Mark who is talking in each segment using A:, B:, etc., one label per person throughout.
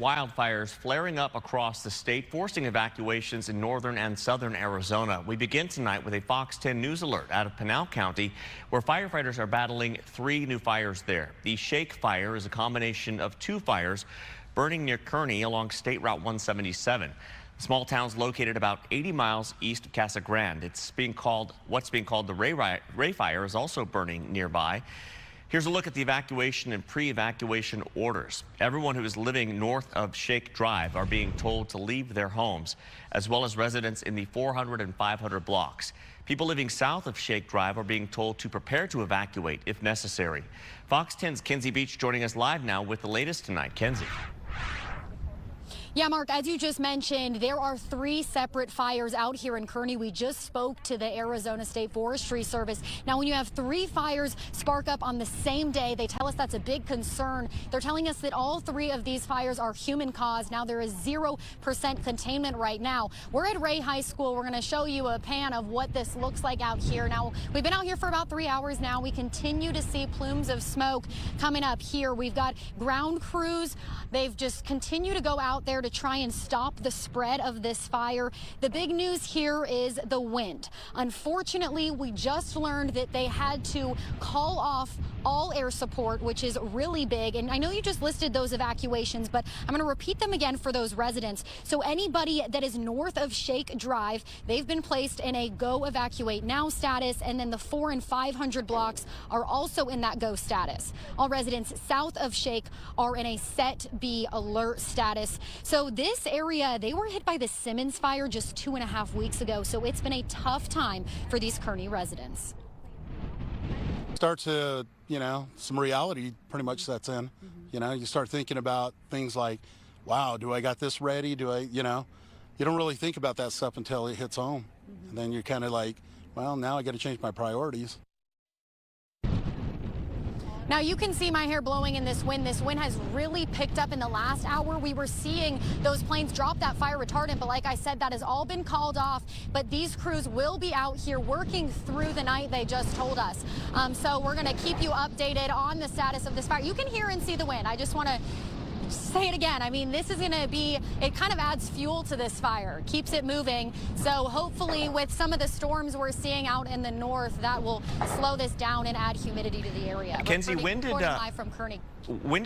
A: Wildfires flaring up across the state, forcing evacuations in northern and southern Arizona. We begin tonight with a Fox 10 News alert out of Pinal County, where firefighters are battling 3 new fires there. The Shake Fire is a combination of 2 fires burning near Kearney along State Route 177. The small town's located about 80 miles east of Casa Grande. What's being called the Ray Fire is also burning nearby. Here's a look at the evacuation and pre-evacuation orders. Everyone who is living north of Shake Drive are being told to leave their homes, as well as residents in the 400 and 500 blocks. People living south of Shake Drive are being told to prepare to evacuate if necessary. Fox 10's Kenzie Beach joining us live now with the latest tonight. Kenzie.
B: Yeah, Mark, as you just mentioned, there are 3 separate fires out here in Kearney. We just spoke to the Arizona State Forestry Service. Now, when you have 3 fires spark up on the same day, they tell us that's a big concern. They're telling us that all 3 of these fires are human caused. Now, there is 0% containment right now. We're at Ray High School. We're going to show you a pan of what this looks like out here. Now, we've been out here for about 3 hours now. We continue to see plumes of smoke coming up here. We've got ground crews. They've just continued to go out there to try and stop the spread of this fire. The big news here is the wind. Unfortunately, we just learned that they had to call off all air support, which is really big. And I know you just listed those evacuations, but I'm going to repeat them again for those residents. So anybody that is north of Shake Drive, they've been placed in a go evacuate now status, and then the 400 and 500 blocks are also in that go status. All residents south of Shake are in a set B alert status. So this area, they were hit by the Simmons fire just 2.5 weeks ago. So it's been a tough time for these Kearney residents.
C: Start to, some reality pretty much sets in. You start thinking about things like, wow, do I got this ready? Do I, you don't really think about that stuff until it hits home. And then you're kind of like, well, now I got to change my priorities.
B: Now you can see my hair blowing in this wind. This wind has really picked up in the last hour. We were seeing those planes drop that fire retardant, but like I said, that has all been called off. But these crews will be out here working through the night, they just told us. So we're going to keep you updated on the status of this fire. You can hear and see the wind. I just want to say it again. I mean, this is going to be, it kind of adds fuel to this fire, keeps it moving. So hopefully with some of the storms we're seeing out in the north, that will slow this down and add humidity to the area.
A: Kenzie, when did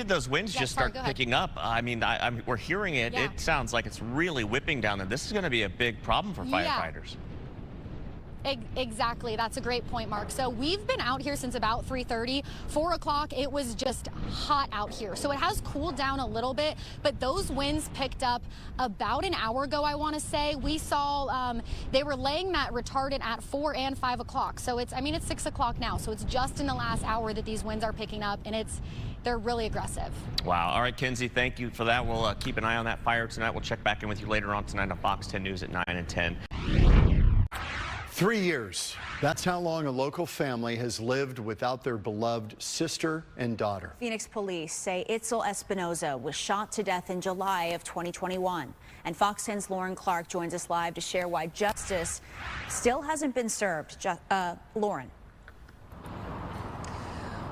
A: those winds just start picking up? I mean, we're hearing it. Yeah. It sounds like it's really whipping down there. This is going to be a big problem for firefighters.
B: Exactly. That's a great point, Mark. So we've been out here since about 3:30. 4 o'clock, it was just hot out here. So it has cooled down a little bit, but those winds picked up about an hour ago, I want to say. We saw they were laying that retardant at 4 and 5 o'clock. So it's 6 o'clock now. So it's just in the last hour that these winds are picking up, and they're really aggressive.
A: Wow. All right, Kenzie, thank you for that. We'll keep an eye on that fire tonight. We'll check back in with you later on tonight on Fox 10 News at 9 and 10.
D: 3 years. That's how long a local family has lived without their beloved sister and daughter.
E: Phoenix police say Itzel Espinoza was shot to death in July of 2021. And Fox 10's Lauren Clark joins us live to share why justice still hasn't been served. Lauren.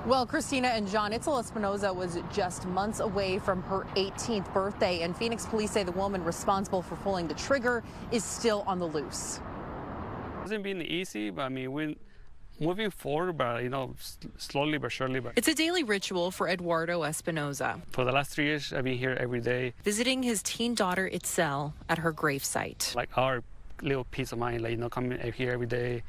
F: Well, Christina and John, Itzel Espinoza was just months away from her 18th birthday, and Phoenix police say the woman responsible for pulling the trigger is still on the loose.
G: It hasn't been easy, but I mean, we're moving forward, but slowly but surely.
H: It's a daily ritual for Eduardo Espinoza.
G: For the last 3 years, I've been here every day,
H: visiting his teen daughter Itzel at her gravesite.
G: Like our little peace of mind, coming here every day,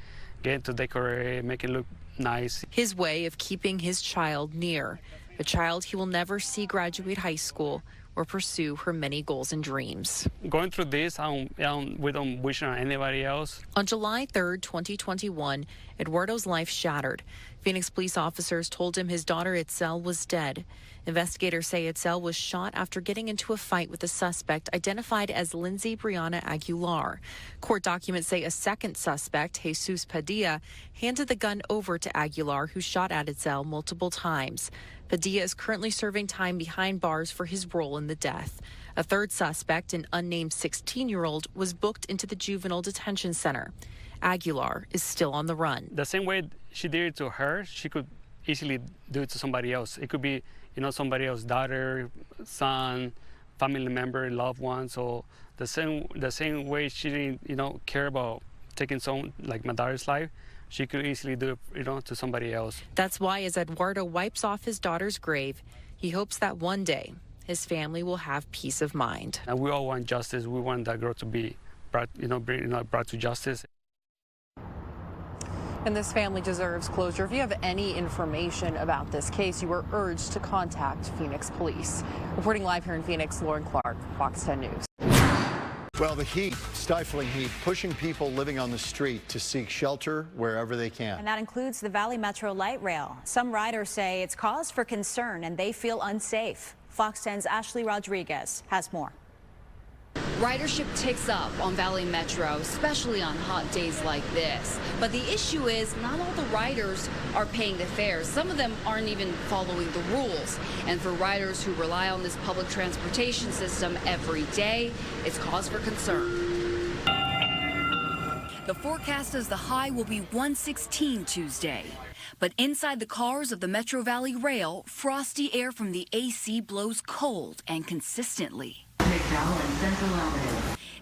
G: getting to decorate, make it look nice.
H: His way of keeping his child near, a child he will never see graduate high school or pursue her many goals and dreams.
G: Going through this, we don't wish on anybody else.
H: On July 3rd, 2021, Eduardo's life shattered. Phoenix police officers told him his daughter Itzel was dead. Investigators say Itzel was shot after getting into a fight with a suspect identified as Lindsay Brianna Aguilar. Court documents say a second suspect, Jesus Padilla, handed the gun over to Aguilar, who shot at Itzel multiple times. Padilla is currently serving time behind bars for his role in the death. A third suspect, an unnamed 16-year-old, was booked into the juvenile detention center. Aguilar is still on the run.
G: The same way she did it to her, she could easily do it to somebody else. It could be, somebody else's daughter, son, family member, loved ones. So the same way she didn't, care about taking someone like my daughter's life, she could easily do it, to somebody else.
H: That's why as Eduardo wipes off his daughter's grave, he hopes that one day his family will have peace of mind.
G: And we all want justice. We want that girl to be brought to justice.
F: And this family deserves closure. If you have any information about this case, you are urged to contact Phoenix Police. Reporting live here in Phoenix, Lauren Clark, Fox 10 News.
D: Well, the heat, stifling heat, pushing people living on the street to seek shelter wherever they can.
E: And that includes the Valley Metro Light Rail. Some riders say it's cause for concern and they feel unsafe. Fox 10's Ashley Rodriguez has more.
I: Ridership ticks up on Valley Metro, especially on hot days like this. But the issue is not all the riders are paying the fares. Some of them aren't even following the rules. And for riders who rely on this public transportation system every day, it's cause for concern. The forecast is the high will be 116 Tuesday. But inside the cars of the Metro Valley Rail, frosty air from the AC blows cold and consistently.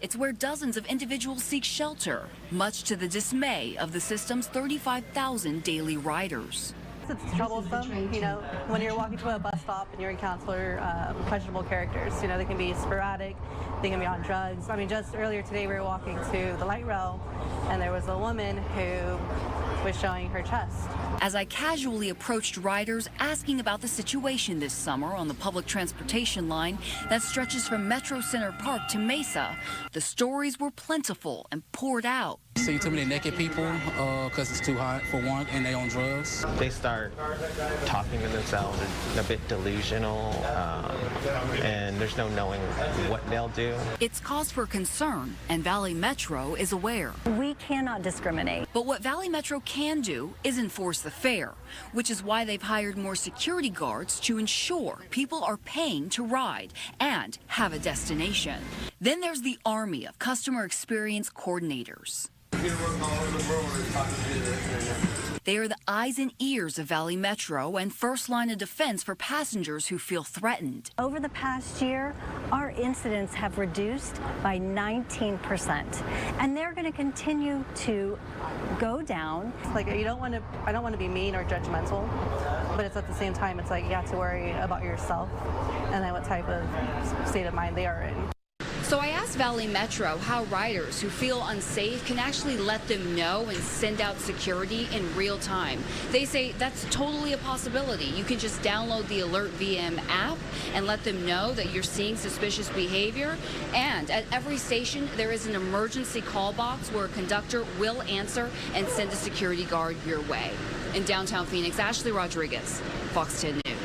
I: It's where dozens of individuals seek shelter, much to the dismay of the system's 35,000 daily riders.
J: It's troublesome, when you're walking to a bus stop and you encounter questionable characters. They can be sporadic, they can be on drugs. Just earlier today we were walking to the light rail and there was a woman who was showing her chest.
I: As I casually approached riders asking about the situation this summer on the public transportation line that stretches from Metro Center Park to Mesa, the stories were plentiful and poured out.
K: See too many naked people because it's too hot for one, and they on drugs.
L: They start talking to themselves, a bit delusional, and there's no knowing what they'll do.
I: It's cause for concern, and Valley Metro is aware.
J: We cannot discriminate.
I: But what Valley Metro can do is enforce the fare, which is why they've hired more security guards to ensure people are paying to ride and have a destination. Then there's the army of customer experience coordinators. They are the eyes and ears of Valley Metro and first line of defense for passengers who feel threatened.
J: Over the past year, our incidents have reduced by 19%, and they're going to continue to go down. I don't want to be mean or judgmental, but it's at the same time, it's like you have to worry about yourself and then what type of state of mind they are in.
I: So I asked Valley Metro how riders who feel unsafe can actually let them know and send out security in real time. They say that's totally a possibility. You can just download the Alert VM app and let them know that you're seeing suspicious behavior. And at every station, there is an emergency call box where a conductor will answer and send a security guard your way. In downtown Phoenix, Ashley Rodriguez, Fox 10 News.